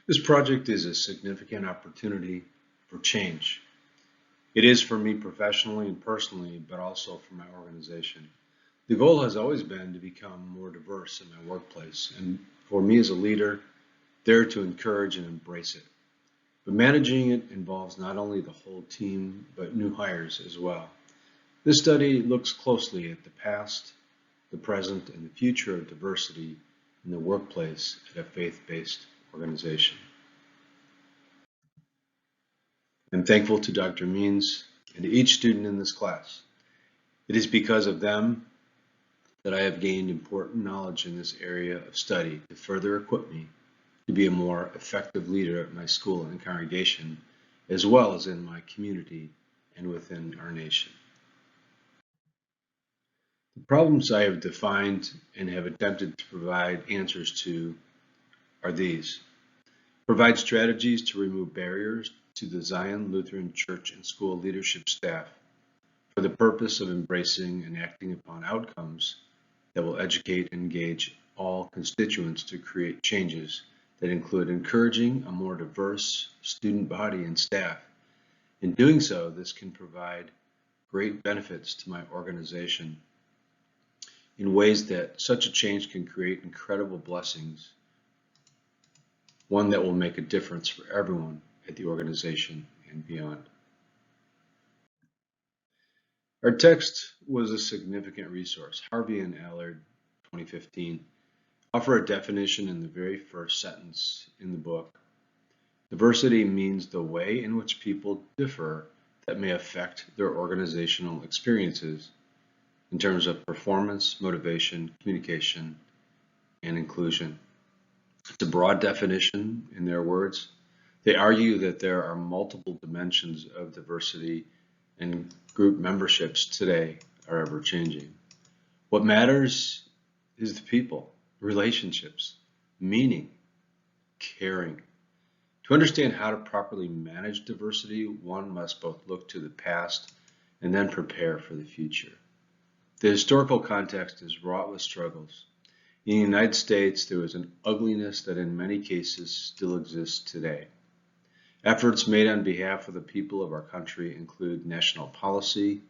This project is a significant opportunity for change. It is for me professionally and personally, but also for my organization. The goal has always been to become more diverse in my workplace, and for me as a leader, there to encourage and embrace it. But managing it involves not only the whole team, but new hires as well. This study looks closely at the past, the present, and the future of diversity in the workplace at a faith-based organization. I'm thankful to Dr. Means and to each student in this class. It is because of them that I have gained important knowledge in this area of study to further equip me to be a more effective leader at my school and congregation, as well as in my community and within our nation. The problems I have defined and have attempted to provide answers to are these. Provide strategies to remove barriers to the Zion Lutheran Church and school leadership staff for the purpose of embracing and acting upon outcomes that will educate and engage all constituents to create changes that include encouraging a more diverse student body and staff. In doing so, this can provide great benefits to my organization in ways that such a change can create incredible blessings, one that will make a difference for everyone at the organization and beyond. Our text was a significant resource. Harvey and Allard, 2015, offer a definition in the very first sentence in the book. Diversity means the way in which people differ that may affect their organizational experiences in terms of performance, motivation, communication, and inclusion. It's a broad definition in their words. They argue that there are multiple dimensions of diversity and group memberships today are ever changing. What matters is the people, relationships, meaning, caring. To understand how to properly manage diversity, one must both look to the past and then prepare for the future. The historical context is wrought with struggles. In the United States, there was an ugliness that in many cases still exists today. Efforts made on behalf of the people of our country include national policy,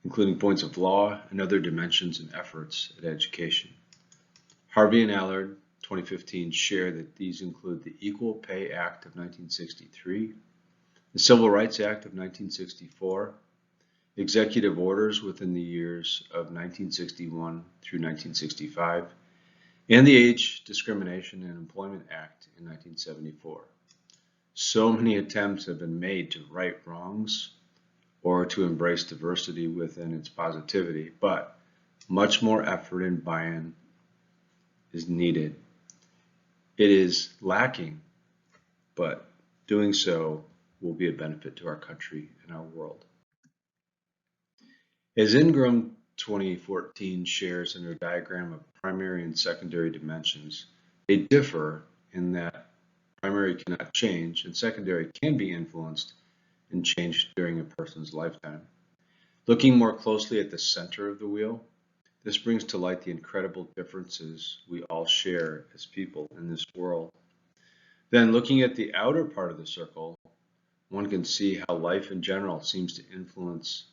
including points of law and other dimensions and efforts at education. Harvey and Allard, 2015, share that these include the Equal Pay Act of 1963, the Civil Rights Act of 1964, executive orders within the years of 1961 through 1965, and the Age Discrimination and Employment Act in 1974. So many attempts have been made to right wrongs or to embrace diversity within its positivity, but much more effort and buy-in is needed. It is lacking, but doing so will be a benefit to our country and our world. As Ingram 2014 shares in their diagram of primary and secondary dimensions, they differ in that primary cannot change and secondary can be influenced and changed during a person's lifetime. Looking more closely at the center of the wheel, this brings to light the incredible differences we all share as people in this world. Then looking at the outer part of the circle, one can see how life in general seems to influence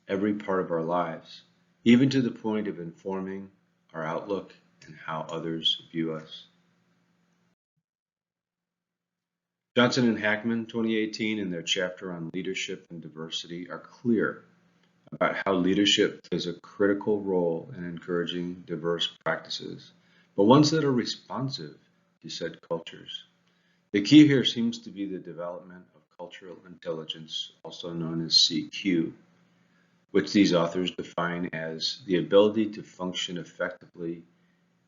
every part of our lives, even to the point of informing our outlook and how others view us. Johnson and Hackman, 2018, in their chapter on leadership and diversity, are clear about how leadership plays a critical role in encouraging diverse practices, but ones that are responsive to said cultures. The key here seems to be the development of cultural intelligence, also known as CQ, which these authors define as the ability to function effectively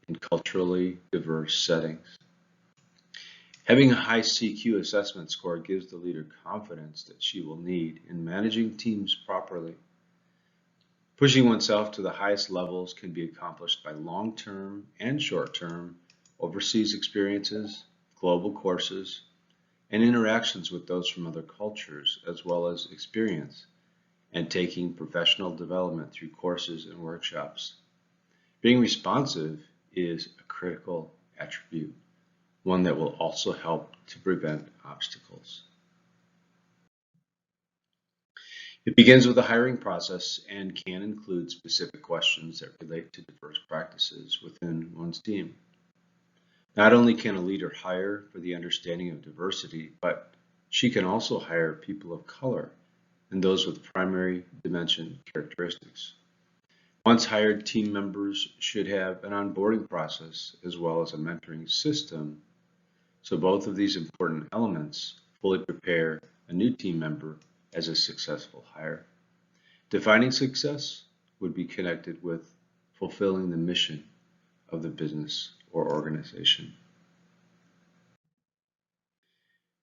in culturally diverse settings. Having a high CQ assessment score gives the leader confidence that she will need in managing teams properly. Pushing oneself to the highest levels can be accomplished by long-term and short-term overseas experiences, global courses, and interactions with those from other cultures, as well as experience and taking professional development through courses and workshops. Being responsive is a critical attribute. one that will also help to prevent obstacles. It begins with a hiring process and can include specific questions that relate to diverse practices within one's team. Not only can a leader hire for the understanding of diversity, but she can also hire people of color and those with primary dimension characteristics. Once hired, team members should have an onboarding process as well as a mentoring system, so both of these important elements fully prepare a new team member as a successful hire. Defining success would be connected with fulfilling the mission of the business or organization.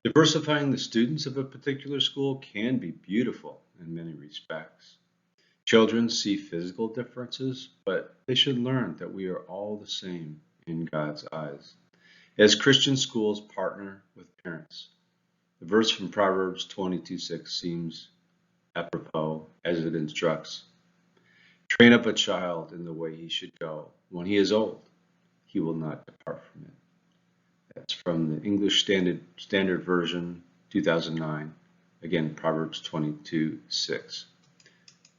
Diversifying the students of a particular school can be beautiful in many respects. Children see physical differences, but they should learn that we are all the same in God's eyes. As Christian schools partner with parents, the verse from Proverbs 22:6 seems apropos as it instructs, train up a child in the way he should go. When he is old, he will not depart from it. That's from the English Standard Version, 2009. Again, Proverbs 22:6.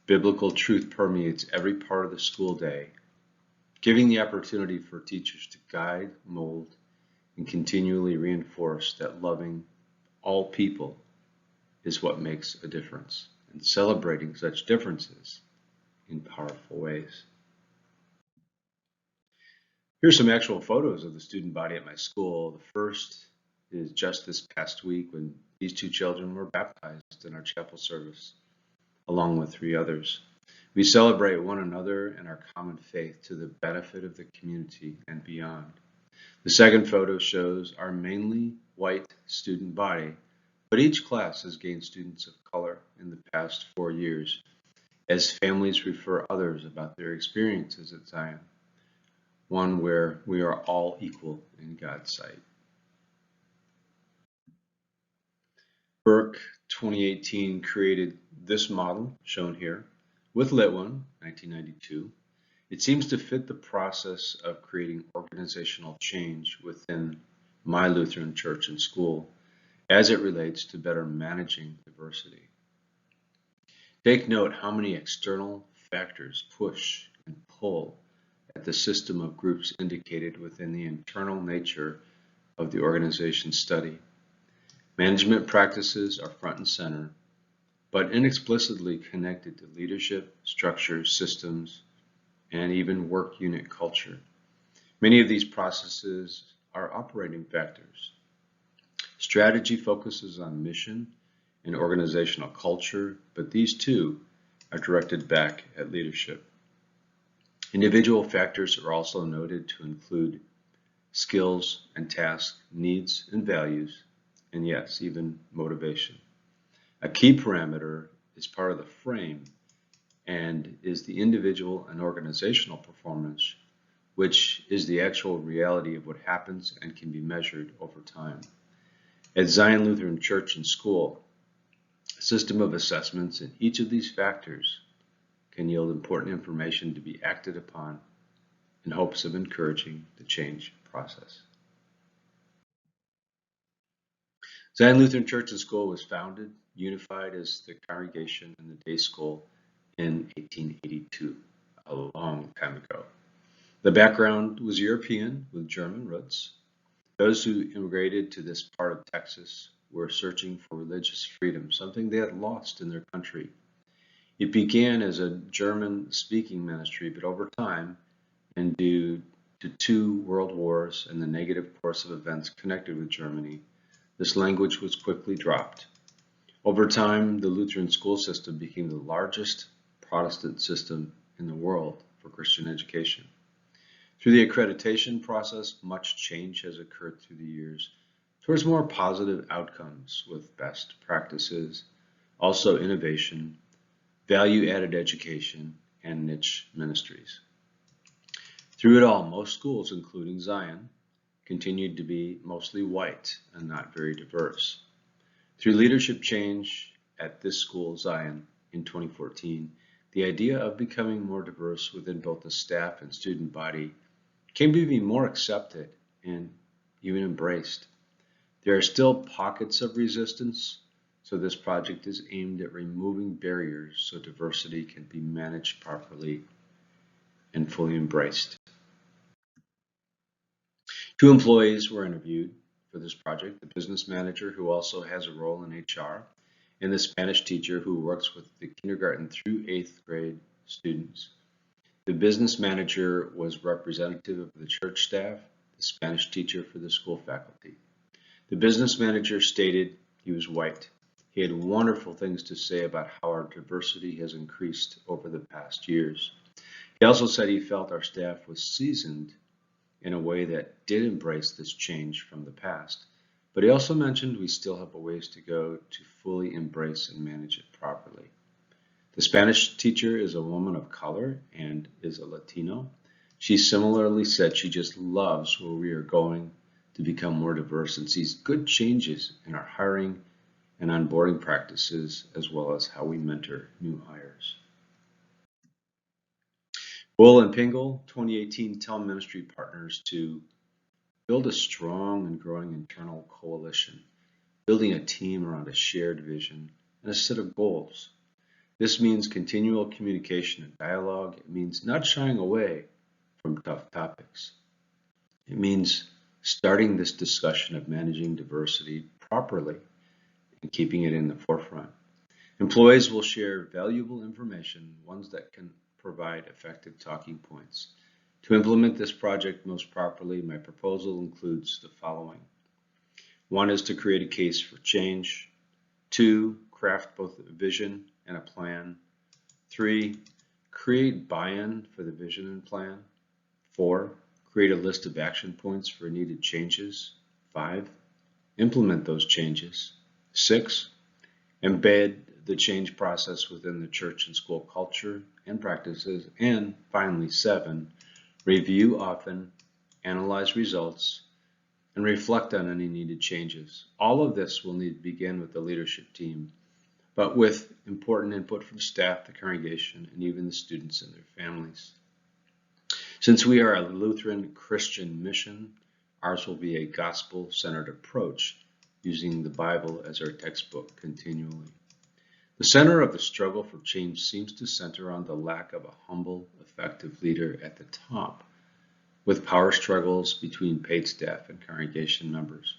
Biblical truth permeates every part of the school day, giving the opportunity for teachers to guide, mold, and continually reinforce that loving all people is what makes a difference, and celebrating such differences in powerful ways. Here's some actual photos of the student body at my school. The first is just this past week when these two children were baptized in our chapel service, along with three others. We celebrate one another and our common faith to the benefit of the community and beyond. The second photo shows our mainly white student body, but each class has gained students of color in the past 4 years as families refer others about their experiences at Zion, one where we are all equal in God's sight. Burke 2018 created this model shown here with Lit One 1992. It seems to fit the process of creating organizational change within my Lutheran church and school as it relates to better managing diversity. Take note how many external factors push and pull at the system of groups indicated within the internal nature of the organization study. Management practices are front and center, but inexplicably connected to leadership, structures, systems, and even work unit culture. Many of these processes are operating factors. Strategy focuses on mission and organizational culture, but these too are directed back at leadership. Individual factors are also noted to include skills and tasks, needs and values, and yes, even motivation. A key parameter is part of the frame and is the individual and organizational performance, which is the actual reality of what happens and can be measured over time. At Zion Lutheran Church and School, a system of assessments in each of these factors can yield important information to be acted upon in hopes of encouraging the change process. Zion Lutheran Church and School was founded, unified as the congregation and the day school in 1882, a long time ago. The background was European with German roots. Those who immigrated to this part of Texas were searching for religious freedom, something they had lost in their country. It began as a German-speaking ministry, but over time, and due to 2 world wars and the negative course of events connected with Germany, this language was quickly dropped. Over time, the Lutheran school system became the largest Protestant system in the world for Christian education. Through the accreditation process, much change has occurred through the years towards more positive outcomes with best practices, also innovation, value-added education, and niche ministries. Through it all, most schools, including Zion, continued to be mostly white and not very diverse. Through leadership change at this school, Zion, in 2014, the idea of becoming more diverse within both the staff and student body came to be more accepted and even embraced. There are still pockets of resistance, so this project is aimed at removing barriers so diversity can be managed properly and fully embraced. Two employees were interviewed for this project, the business manager who also has a role in HR, and the Spanish teacher who works with the kindergarten through 8th grade students. The business manager was representative of the church staff, the Spanish teacher for the school faculty. The business manager stated he was white. He had wonderful things to say about how our diversity has increased over the past years. He also said he felt our staff was seasoned in a way that did embrace this change from the past, but he also mentioned we still have a ways to go to fully embrace and manage it properly. The Spanish teacher is a woman of color and is a Latino. She similarly said she just loves where we are going to become more diverse and sees good changes in our hiring and onboarding practices, as well as how we mentor new hires. Bull and Pingle 2018 tell ministry partners to build a strong and growing internal coalition, building a team around a shared vision and a set of goals. This means continual communication and dialogue. It means not shying away from tough topics. It means starting this discussion of managing diversity properly and keeping it in the forefront. Employees will share valuable information, ones that can provide effective talking points. To implement this project most properly, my proposal includes the following. One is to create a case for change. Two, craft both a vision and a plan. Three, create buy-in for the vision and plan. Four, create a list of action points for needed changes. Five, implement those changes. Six, embed the change process within the church and school culture and practices. And finally, seven, review often, analyze results, and reflect on any needed changes. All of this will need to begin with the leadership team, but with important input from staff, the congregation, and even the students and their families. Since we are a Lutheran Christian mission, ours will be a gospel-centered approach, using the Bible as our textbook continually. The center of the struggle for change seems to center on the lack of a humble, effective leader at the top, with power struggles between paid staff and congregation members.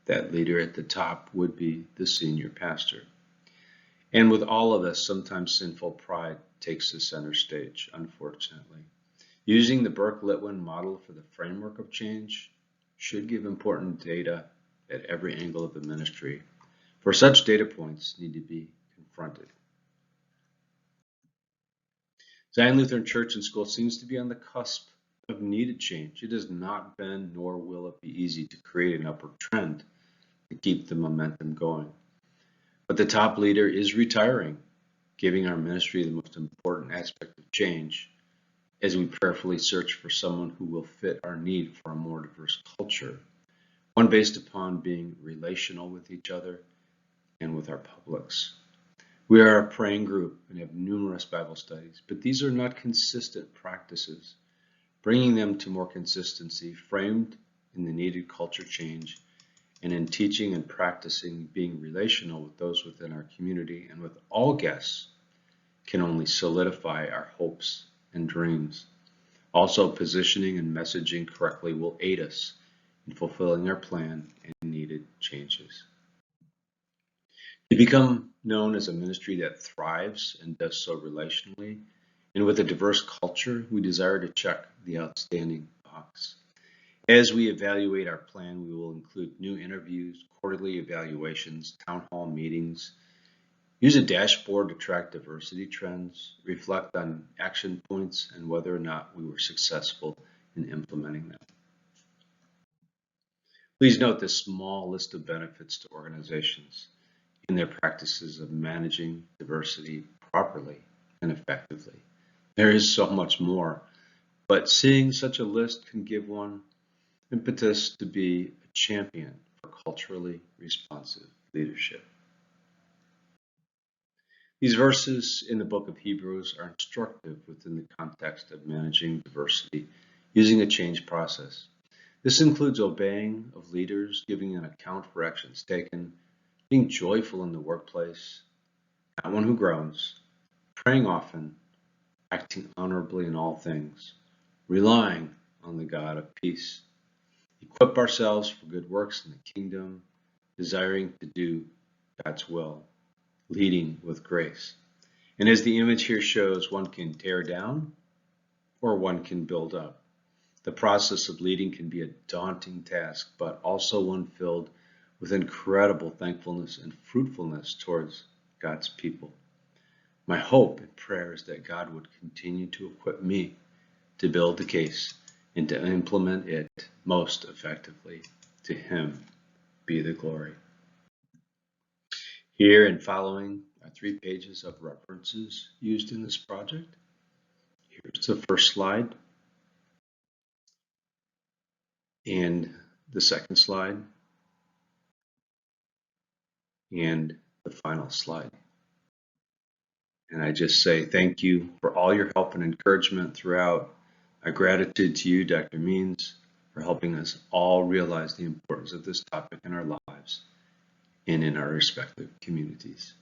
That leader at the top would be the senior pastor. And with all of us, sometimes sinful pride takes the center stage, unfortunately. Using the Burke-Litwin model for the framework of change should give important data at every angle of the ministry, for such data points need to be confronted. Zion Lutheran Church and School seems to be on the cusp of needed change. It has not been, nor will it be easy to create an upward trend to keep the momentum going. But the top leader is retiring, giving our ministry the most important aspect of change as we prayerfully search for someone who will fit our need for a more diverse culture, one based upon being relational with each other and with our publics. We are a praying group and have numerous Bible studies, but these are not consistent practices. Bringing them to more consistency, framed in the needed culture change, and in teaching and practicing being relational with those within our community and with all guests, can only solidify our hopes and dreams. Also, positioning and messaging correctly will aid us in fulfilling our plan and needed changes. To become known as a ministry that thrives and does so relationally, and with a diverse culture, we desire to check the outstanding box. As we evaluate our plan, we will include new interviews, quarterly evaluations, town hall meetings, use a dashboard to track diversity trends, reflect on action points, and whether or not we were successful in implementing them. Please note this small list of benefits to organizations in their practices of managing diversity properly and effectively. There is so much more, but seeing such a list can give one impetus to be a champion for culturally responsive leadership. These verses in the book of Hebrews are instructive within the context of managing diversity using a change process. This includes obeying of leaders, giving an account for actions taken, being joyful in the workplace, not one who groans, praying often, acting honorably in all things, relying on the God of peace. Equip ourselves for good works in the kingdom, desiring to do God's will, leading with grace. And as the image here shows, one can tear down or one can build up. The process of leading can be a daunting task, but also one filled with incredible thankfulness and fruitfulness towards God's people. My hope and prayer is that God would continue to equip me to build the case and to implement it most effectively. To Him be the glory. Here and following are 3 pages of references used in this project. Here's the first slide and the second slide and the final slide. And I just say thank you for all your help and encouragement throughout. My gratitude to you, Dr. Means, for helping us all realize the importance of this topic in our lives and in our respective communities.